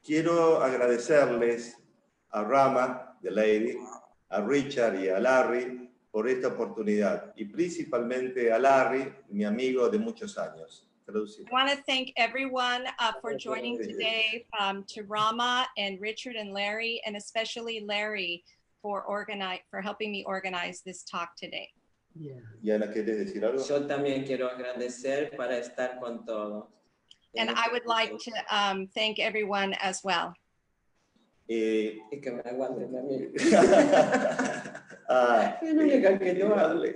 quiero agradecerles a Rama, the lady, a Richard y a Larry por esta oportunidad, y principalmente a Larry, mi amigo de muchos años. I want to thank everyone for joining today, to Rama and Richard and Larry, and especially Larry for helping me organize this talk today. Yeah. Yana, ¿quieres decir algo? Yo también quiero agradecer para estar con todos. And I would like to thank everyone as well. Y que me aguanten a mí.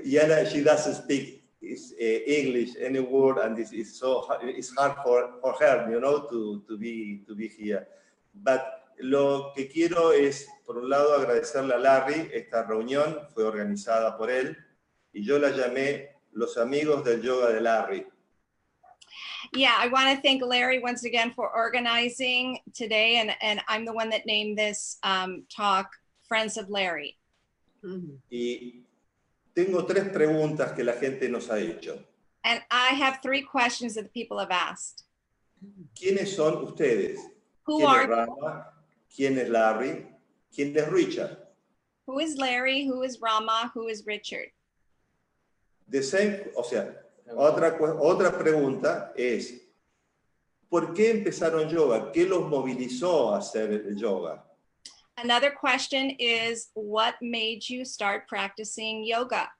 Yana, she doesn't speak English any word, and this is it's hard for her, you know, to be here. But lo que quiero es, por un lado, agradecerle a Larry. Esta reunión fue organizada por él y yo la llamé Los Amigos del Yoga de Larry. Yeah, I want to thank Larry once again for organizing today, and I'm the one that named this talk Friends of Larry. Y tengo 3 preguntas que la gente nos ha hecho. And I have 3 questions that the people have asked. ¿Quiénes son ustedes? Who ¿Quién are es Rama? ¿Quién es Larry? ¿Quién es Richard? Who is Larry? Who is Rama? Who is Richard? The same, o sea, otra pregunta es, ¿por qué empezaron yoga? ¿Qué los movilizó a hacer el yoga? Another question is, what made you start practicing yoga?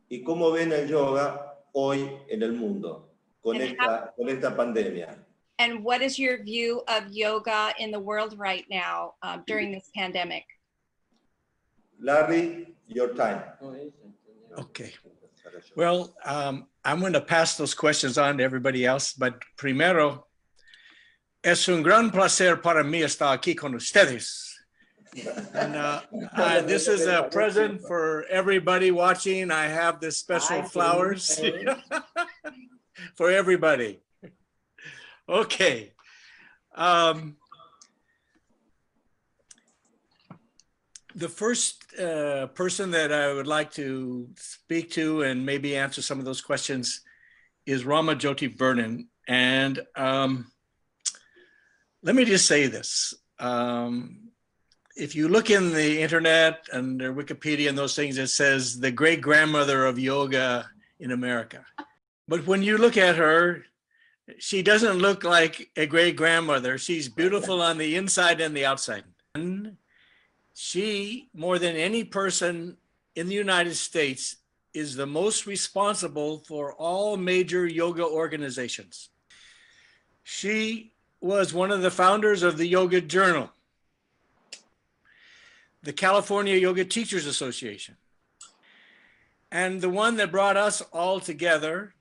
¿Y cómo ven el yoga hoy en el mundo con esta pandemia? And what is your view of yoga in the world right now during this pandemic? Larry, your time. Okay. Well, I'm going to pass those questions on to everybody else, but primero, es un gran placer para mí estar aquí con ustedes. And this is a present for everybody watching. I have this special flowers for everybody. Okay. The first person that I would like to speak to and maybe answer some of those questions is Rama Jyoti Vernon. And let me just say this. If you look in the internet and Wikipedia and those things, it says the great grandmother of yoga in America. But when you look at her, she doesn't look like a great grandmother. She's beautiful on the inside and the outside. And she, more than any person in the United States, is the most responsible for all major yoga organizations. She was one of the founders of the Yoga Journal, the California Yoga Teachers Association. And the one that brought us all together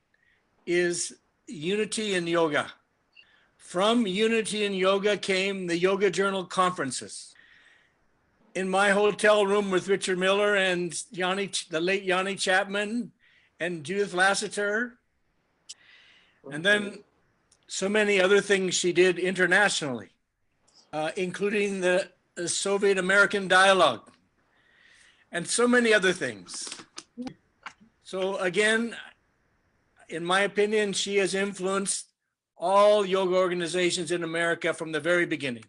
is Unity in Yoga. From Unity in Yoga came the Yoga Journal conferences. In my hotel room with Richard Miller and the late Yanni Chapman and Judith Lassiter. And then so many other things she did internationally, including the Soviet American Dialogue and so many other things. So again, in my opinion, she has influenced all yoga organizations in America from the very beginning.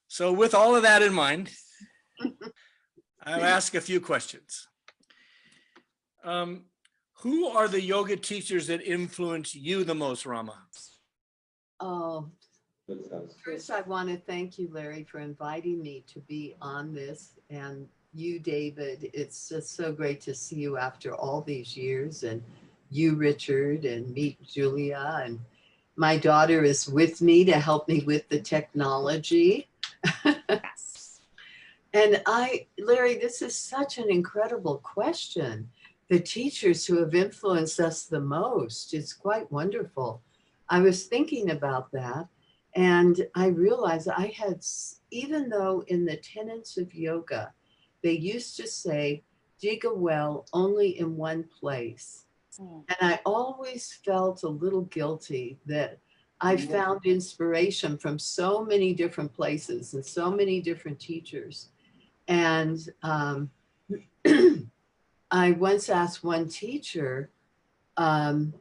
So with all of that in mind, I'll ask a few questions. Who are the yoga teachers that influence you the most, Rama? Oh, first I want to thank you, Larry, for inviting me to be on this, and you, David. It's just so great to see you after all these years, and you, Richard, and meet Julia, and my daughter is with me to help me with the technology. And Larry, this is such an incredible question. The teachers who have influenced us the most, it's quite wonderful. I was thinking about that, and I realized I had, even though in the tenets of yoga, they used to say, dig a well only in one place. And I always felt a little guilty that I found inspiration from so many different places and so many different teachers. And I once asked one teacher, you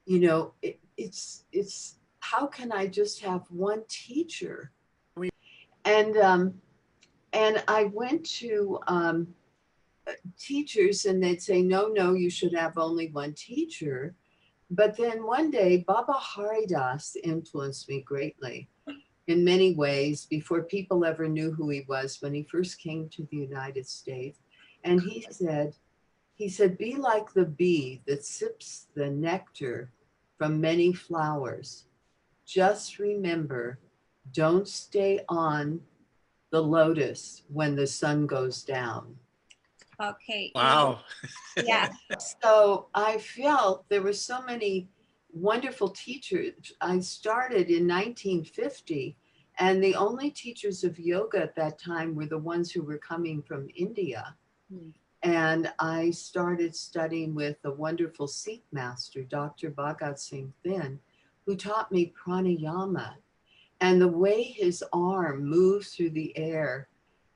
know, it's how can I just have one teacher? And I went to teachers, and they'd say, no, you should have only one teacher. But then one day, Baba Haridas influenced me greatly in many ways before people ever knew who he was when he first came to the United States. And he said, be like the bee that sips the nectar from many flowers. Just remember, don't stay on the lotus when the sun goes down. Okay. Wow. Yeah. So I felt there were so many wonderful teachers. I started in 1950, and the only teachers of yoga at that time were the ones who were coming from India. And I started studying with a wonderful Sikh master, Dr. Bhagat Singh Thin, who taught me pranayama. And the way his arm moved through the air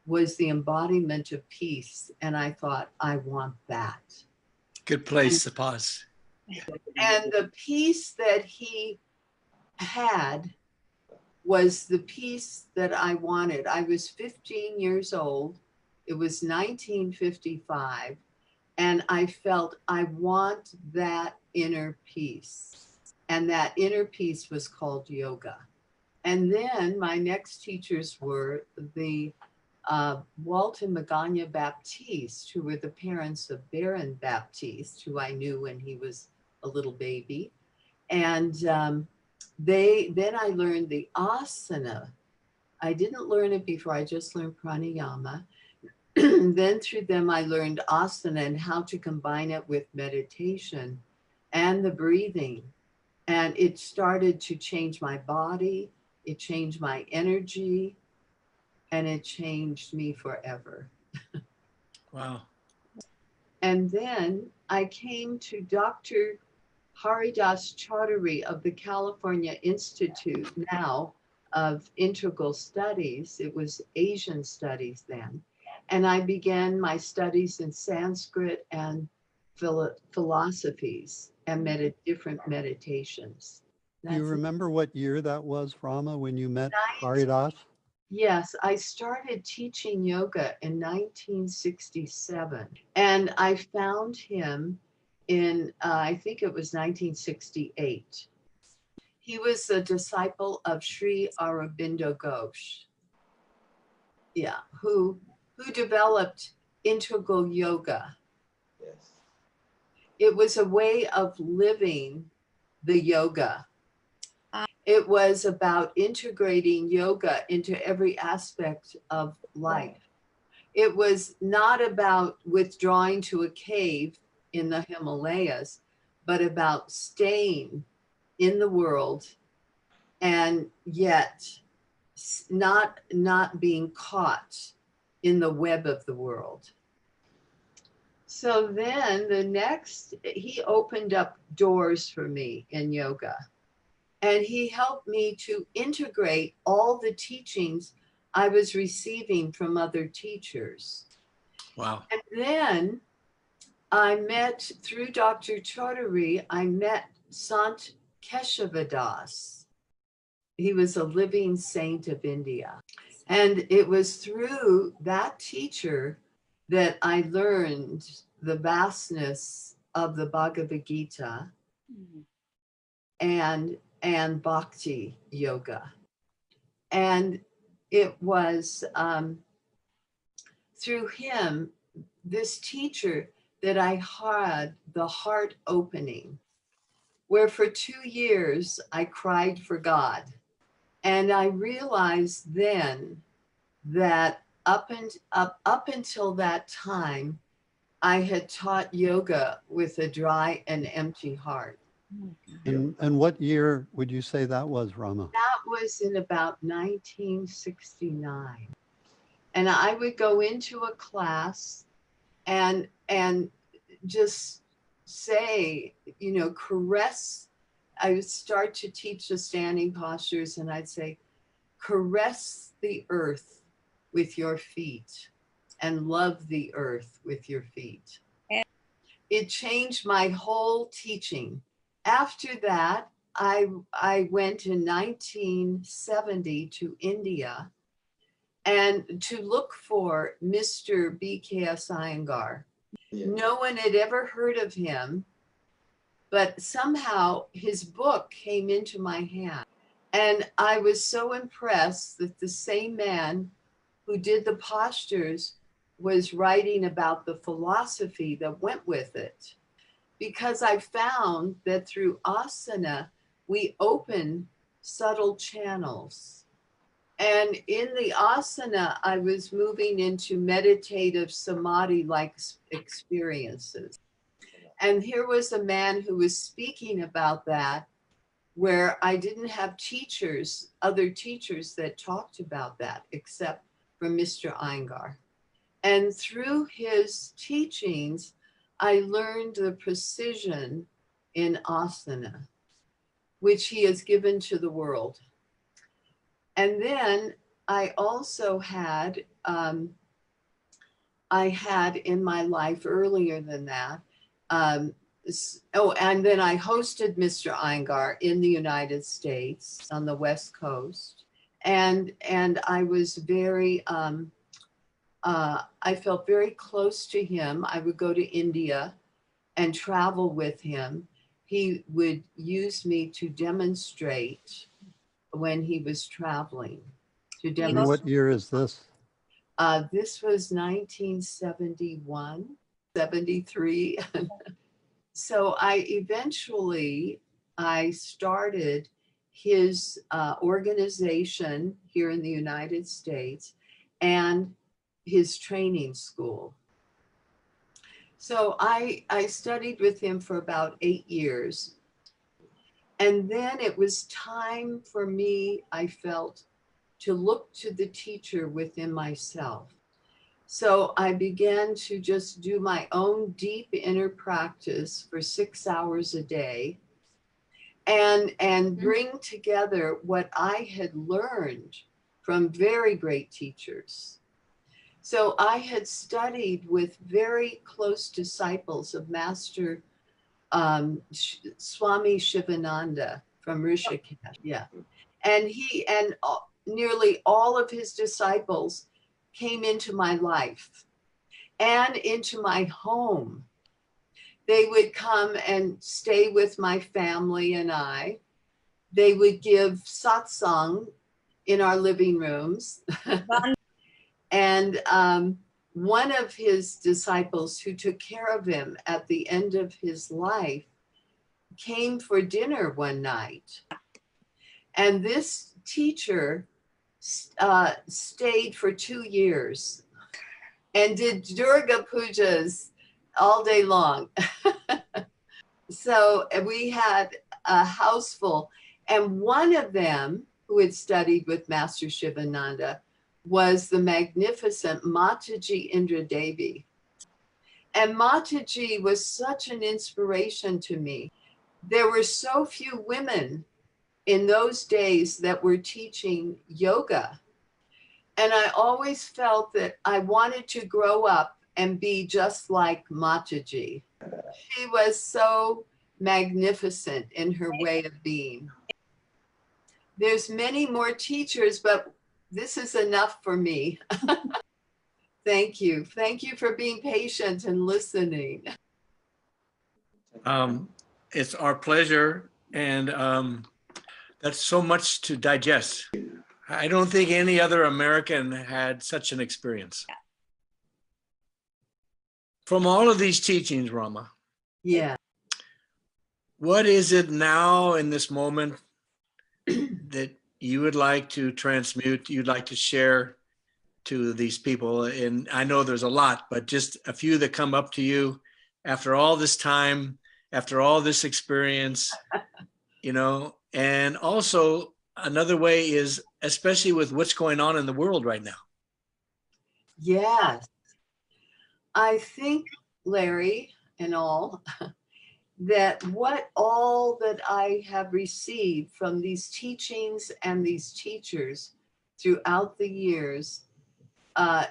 was the embodiment of peace. And I thought, I want that. Good place to pause. And the peace that he had was the peace that I wanted. I was 15 years old. It was 1955. And I felt I want that inner peace. And that inner peace was called yoga. And then my next teachers were the Walton Magana Baptiste, who were the parents of Baron Baptiste, who I knew when he was a little baby. And then I learned the asana. I didn't learn it before, I just learned pranayama. Then through them, I learned asana and how to combine it with meditation and the breathing. And it started to change my body. It changed my energy, and it changed me forever. Wow. And then I came to Dr. Haridas Chaudhary of the California Institute now of Integral Studies. It was Asian studies then. And I began my studies in Sanskrit and philosophies and different meditations. Do you remember what year that was, Rama, when you met Haridas? Yes, I started teaching yoga in 1967, and I found him in, I think it was 1968. He was a disciple of Sri Aurobindo Ghosh, yeah, who developed integral yoga. Yes. It was a way of living the yoga. It was about integrating yoga into every aspect of life. It was not about withdrawing to a cave in the Himalayas, but about staying in the world and yet not being caught in the web of the world. So then he opened up doors for me in yoga. And he helped me to integrate all the teachings I was receiving from other teachers. Wow. And then I met, through Dr. Chaudhary, I met Sant Keshavadas. He was a living saint of India. And it was through that teacher that I learned the vastness of the Bhagavad Gita and Bhakti Yoga. And it was through him, this teacher, that I had the heart opening, where for 2 years I cried for God. And I realized then that up until that time, I had taught yoga with a dry and empty heart. And what year would you say that was, Rama? That was in about 1969. And I would go into a class and just say, caress. I would start to teach the standing postures, and I'd say, caress the earth with your feet and love the earth with your feet. And it changed my whole teaching. After that, I went in 1970 to India and to look for Mr. BKS Iyengar. Yeah. No one had ever heard of him, but somehow his book came into my hand. And I was so impressed that the same man who did the postures was writing about the philosophy that went with it. Because I found that through asana, we open subtle channels. And in the asana, I was moving into meditative samadhi-like experiences. And here was a man who was speaking about that, where I didn't have teachers, other teachers that talked about that, except for Mr. Iyengar. And through his teachings, I learned the precision in asana, which he has given to the world. And then I also had, I had in my life earlier than that, and then I hosted Mr. Iyengar in the United States on the West Coast. And I was very, I felt very close to him. I would go to India and travel with him. He would use me to demonstrate when he was traveling. And what year is this? This was 1971, 73. So I started his organization here in the United States and his training school. So I studied with him for about 8 years. And then it was time for me, I felt, to look to the teacher within myself. So I began to just do my own deep inner practice for 6 hours a day and bring together what I had learned from very great teachers. So I had studied with very close disciples of Master Swami Shivananda from Rishikesh. Yeah. And he and nearly all of his disciples came into my life and into my home. They would come and stay with my family and I. They would give satsang in our living rooms. And one of his disciples who took care of him at the end of his life came for dinner one night. And this teacher stayed for 2 years and did Durga pujas all day long. So we had a house full. And one of them who had studied with Master Shivananda was the magnificent Mataji Indra Devi. And Mataji was such an inspiration to me. There were so few women in those days that were teaching yoga. And I always felt that I wanted to grow up and be just like Mataji. She was so magnificent in her way of being. There's many more teachers, but this is enough for me. Thank you. Thank you for being patient and listening. It's our pleasure, and that's so much to digest. I don't think any other American had such an experience. From all of these teachings, Rama, Yeah. what is it now in this moment that you would like to transmute, you'd like to share to these people? And I know there's a lot, but just a few that come up to you after all this time, after all this experience, you know. And also another way is, especially with what's going on in the world right now. Yes. I think, Larry and all, that what all that I have received from these teachings and these teachers throughout the years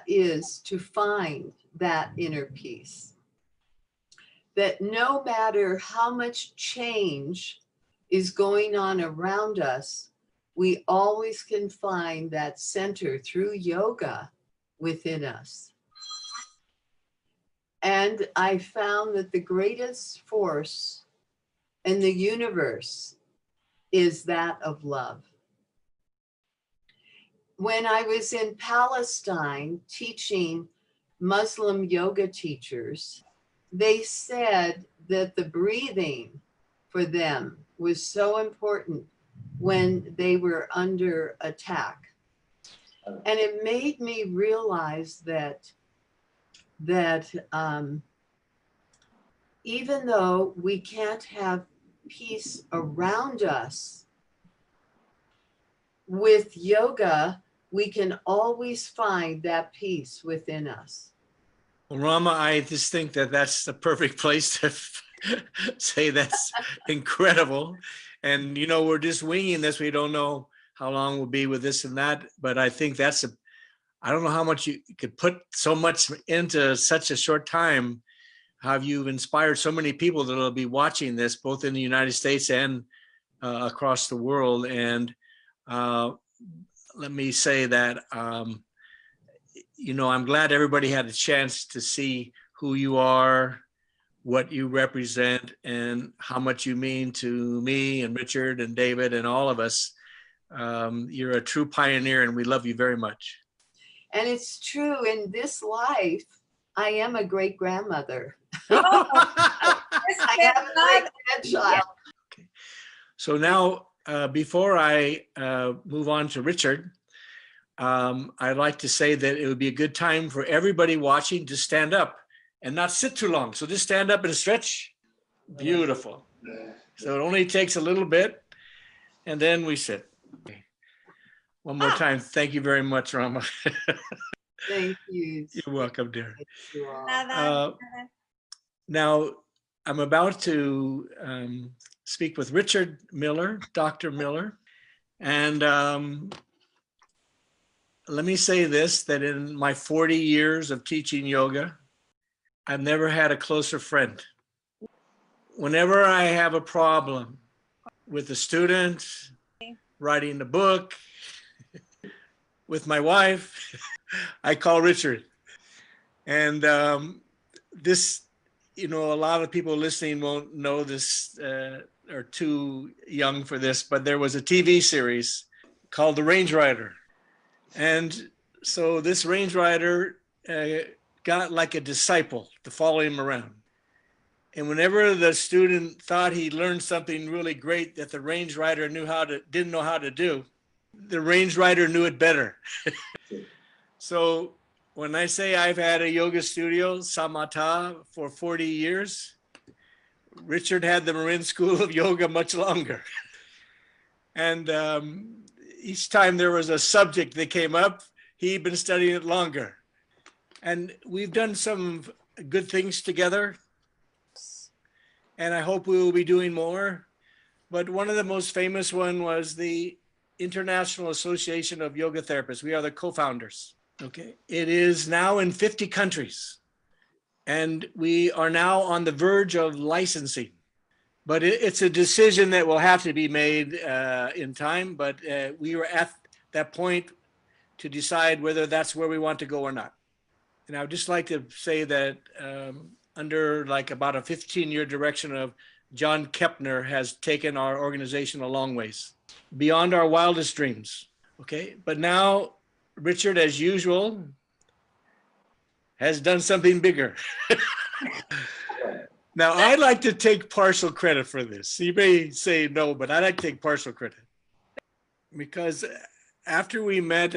is to find that inner peace. That no matter how much change is going on around us, we always can find that center through yoga within us. And I found that the greatest force in the universe is that of love. When I was in Palestine teaching Muslim yoga teachers, they said that the breathing for them was so important when they were under attack. And it made me realize that even though we can't have peace around us, with yoga, we can always find that peace within us. Well, Rama, I just think that that's the perfect place to say that's incredible. And, you know, we're just winging this. We don't know how long we'll be with this and that. But I think that's I don't know how much you could put so much into such a short time. How you've inspired so many people that will be watching this, both in the United States and across the world. And let me say that, you know, I'm glad everybody had a chance to see who you are, what you represent, and how much you mean to me and Richard and David and all of us. You're a true pioneer, and we love you very much. And it's true, in this life, I am a great grandmother. Oh, I have a great grandchild. Okay. So now, before I move on to Richard, I'd like to say that it would be a good time for everybody watching to stand up and not sit too long. So just stand up and stretch. Beautiful. So it only takes a little bit, and then we sit. Okay. One more time. Thank you very much, Rama. Thank you. You're welcome, dear. Thank you all. Now, I'm about to speak with Richard Miller, Dr. Miller. And let me say this, that in my 40 years of teaching yoga, I've never had a closer friend. Whenever I have a problem with a student, writing a book, with my wife, I call Richard. And this, you know, a lot of people listening won't know this, or too young for this, but there was a TV series called The Range Rider. And so this range rider got like a disciple to follow him around. And whenever the student thought he learned something really great that the range rider didn't know how to do, the range rider knew it better. So when I say I've had a yoga studio, Samatha, for 40 years, Richard had the Marin School of Yoga much longer. And each time there was a subject that came up, he'd been studying it longer. And we've done some good things together. And I hope we will be doing more. But one of the most famous one was the International Association of Yoga Therapists. We are the co-founders. Okay. It is now in 50 countries. And we are now on the verge of licensing. But it's a decision that will have to be made in time. But we were at that point to decide whether that's where we want to go or not. And I would just like to say that under like about a 15-year direction of John Kepner has taken our organization a long ways, beyond our wildest dreams. Okay, but now Richard, as usual, has done something bigger. Now, I'd like to take partial credit for this. You may say no, but I'd like to take partial credit. Because after we met,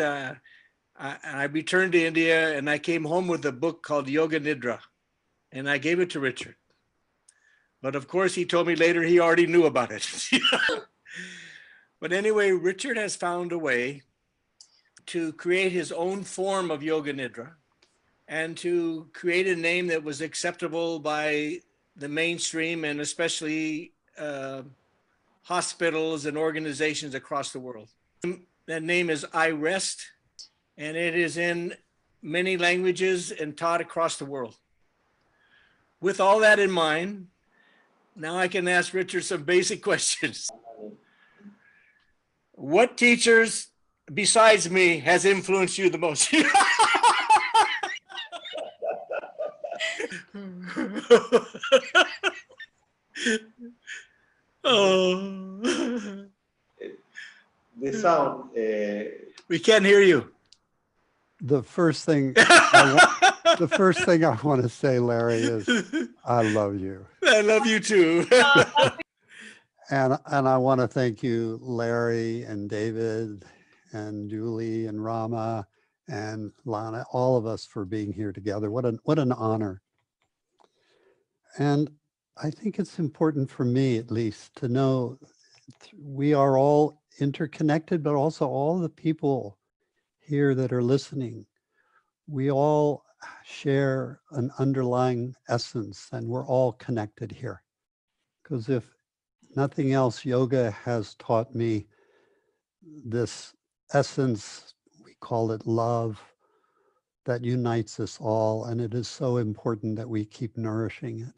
I returned to India and I came home with a book called Yoga Nidra, and I gave it to Richard. But of course, he told me later he already knew about it. But anyway, Richard has found a way to create his own form of Yoga Nidra and to create a name that was acceptable by the mainstream and especially hospitals and organizations across the world. That name is I Rest, and it is in many languages and taught across the world. With all that in mind, now I can ask Richard some basic questions. What teachers besides me has influenced you the most? Oh. The sound. We can't hear you. The first thing the first thing I want to say, Larry, is I love you. I love you too. And I want to thank you, Larry and David and Julie and Rama and Lana, all of us for being here together. What an honor. And I think it's important for me, at least, to know we are all interconnected, but also all the people here that are listening. We all share an underlying essence and we're all connected here. Because if nothing else, yoga has taught me this essence, we call it love, that unites us all. And it is so important that we keep nourishing it.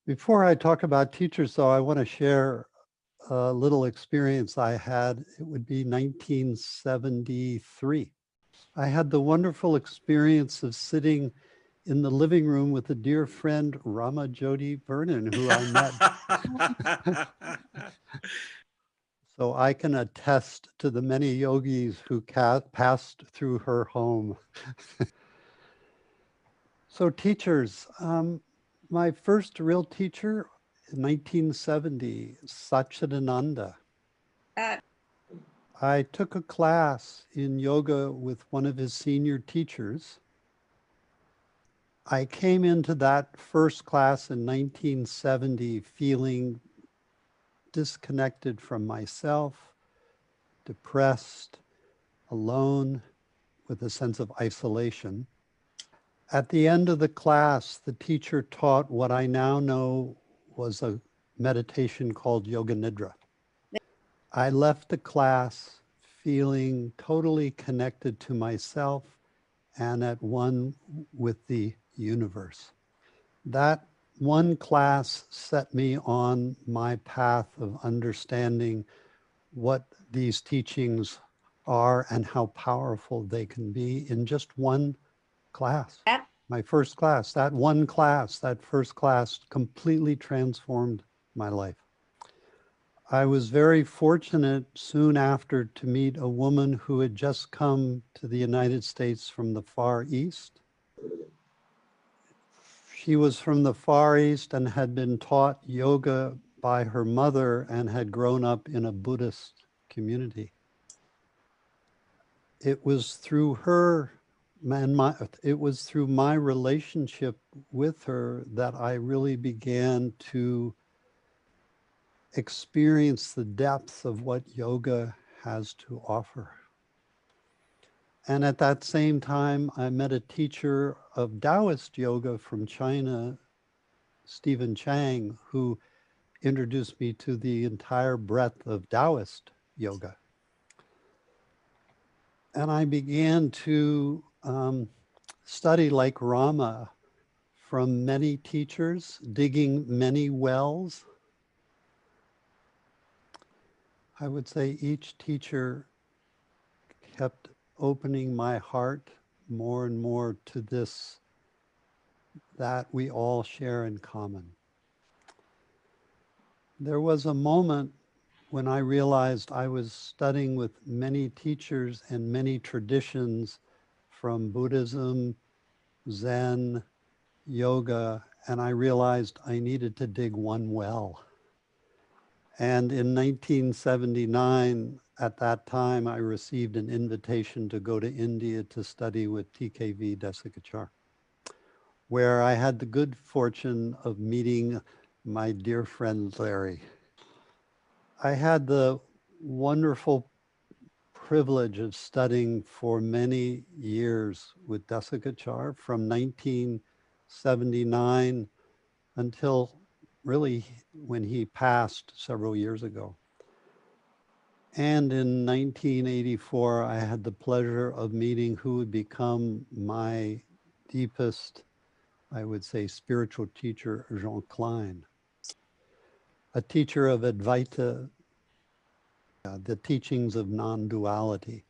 Before I talk about teachers, though, I want to share a little experience I had. It would be 1973. I had the wonderful experience of sitting in the living room with a dear friend, Rama Jyoti Vernon, who I met. So I can attest to the many yogis who passed through her home. So teachers, my first real teacher in 1970, Satchidananda. I took a class in yoga with one of his senior teachers. I came into that first class in 1970 feeling disconnected from myself, depressed, alone, with a sense of isolation. At the end of the class, the teacher taught what I now know was a meditation called Yoga Nidra. I left the class feeling totally connected to myself and at one with the universe. That one class set me on my path of understanding what these teachings are and how powerful they can be in just one class. My first class, that one class, that first class completely transformed my life. I was very fortunate soon after to meet a woman who had just come to the United States from the Far East. She was from the Far East and had been taught yoga by her mother and had grown up in a Buddhist community. It was through her and it was through my relationship with her that I really began to experience the depth of what yoga has to offer. And at that same time, I met a teacher of Taoist yoga from China, Stephen Chang, who introduced me to the entire breadth of Taoist yoga. And I began to study like Rama from many teachers, digging many wells. I would say each teacher kept opening my heart more and more to this that we all share in common. There was a moment when I realized I was studying with many teachers and many traditions from Buddhism, Zen, yoga, and I realized I needed to dig one well. And in 1979, at that time, I received an invitation to go to India to study with TKV Desikachar, where I had the good fortune of meeting my dear friend Larry. I had the wonderful privilege of studying for many years with Desikachar from 1979 until really when he passed several years ago. And in 1984, I had the pleasure of meeting who would become my deepest, I would say, spiritual teacher, Jean Klein, a teacher of Advaita the teachings of non-duality.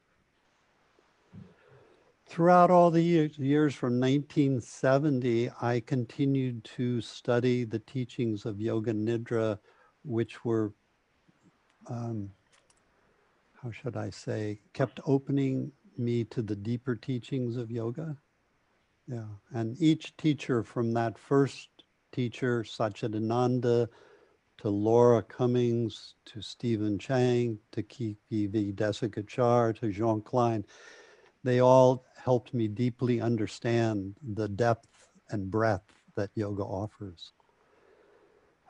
Throughout all the years from 1970, I continued to study the teachings of Yoga Nidra, which were, how should I say, kept opening me to the deeper teachings of yoga. Yeah, and each teacher from that first teacher, Satchidananda, to Laura Cummings, to Stephen Chang, to Kiki V. Desikachar, to Jean Klein, they all helped me deeply understand the depth and breadth that yoga offers.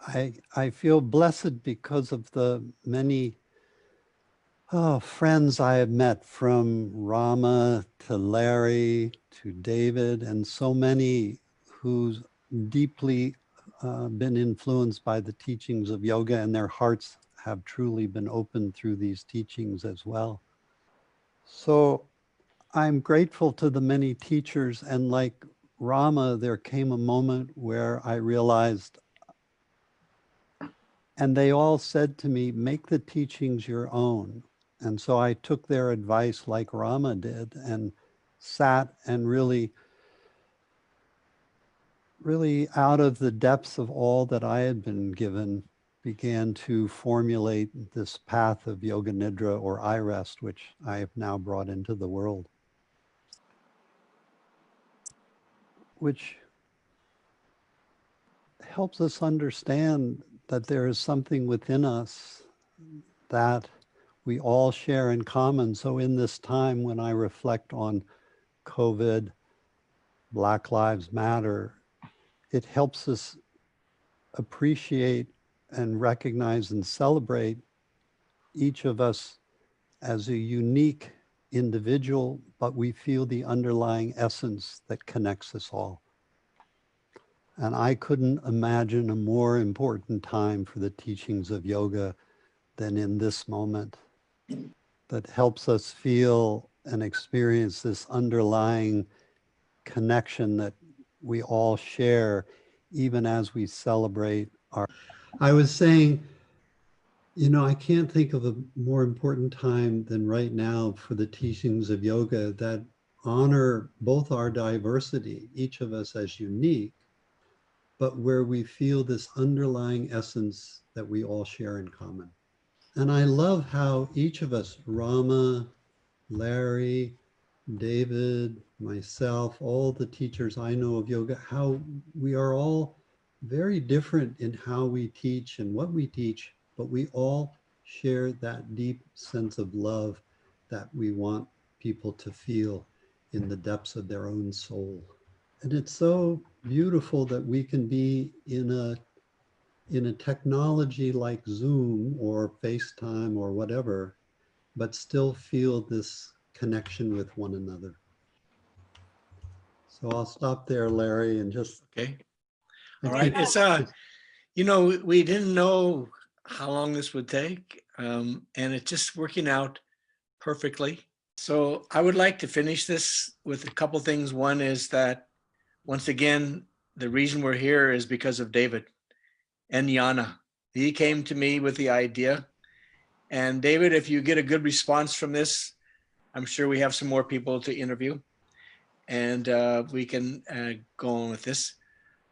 I feel blessed because of the many friends I have met, from Rama to Larry to David, and so many who's deeply been influenced by the teachings of yoga, and their hearts have truly been opened through these teachings as well. So I'm grateful to the many teachers, and like Rama, there came a moment where I realized, and they all said to me, make the teachings your own. And so I took their advice like Rama did and sat and really out of the depths of all that I had been given, began to formulate this path of Yoga Nidra or I Rest, which I have now brought into the world, which helps us understand that there is something within us that we all share in common. So in this time when I reflect on COVID, Black Lives Matter, it helps us appreciate and recognize and celebrate each of us as a unique individual, but we feel the underlying essence that connects us all. And I couldn't imagine a more important time for the teachings of yoga than in this moment, that helps us feel and experience this underlying connection that we all share, even as we celebrate our. I was saying, you know, I can't think of a more important time than right now for the teachings of yoga that honor both our diversity, each of us as unique, but where we feel this underlying essence that we all share in common. And I love how each of us, Rama, Larry, David, myself, all the teachers I know of yoga, how we are all very different in how we teach and what we teach, but we all share that deep sense of love that we want people to feel in the depths of their own soul. And it's so beautiful that we can be in a technology like Zoom or FaceTime or whatever, but still feel this connection with one another. So I'll stop there, Larry, and just. Okay. All right. It's you know, we didn't know how long this would take, and it's just working out perfectly. So I would like to finish this with a couple things. One is that, once again, the reason we're here is because of David and Yana. He came to me with the idea. And David, if you get a good response from this, I'm sure we have some more people to interview, and we can go on with this.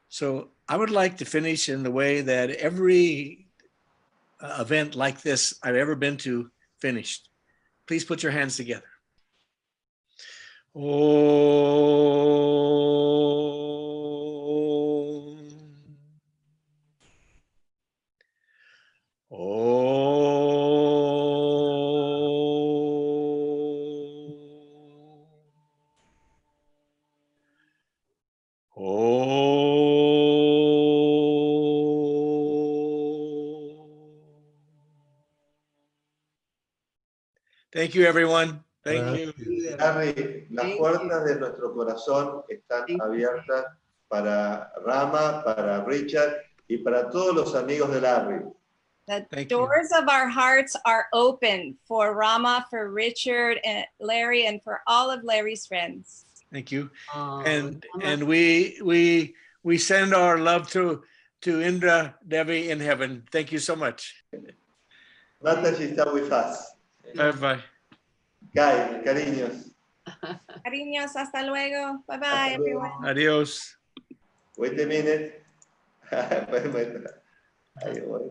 So I would like to finish in the way that every event like this I've ever been to finished. Please put your hands together. Om. Thank you, everyone. Thank you. Larry, las puertas de nuestro corazón están abiertas para Rama, para Richard y para todos los amigos de Larry. The doors of our hearts are open for Rama, for Richard and Larry, and for all of Larry's friends. Thank you. And we send our love to Indra Devi in heaven. Thank you so much. Marta, she está with us. Bye bye. Guy, cariños. Cariños, hasta luego. Bye bye, Hasta luego. everyone. Adios. Wait a minute. Ay, bueno.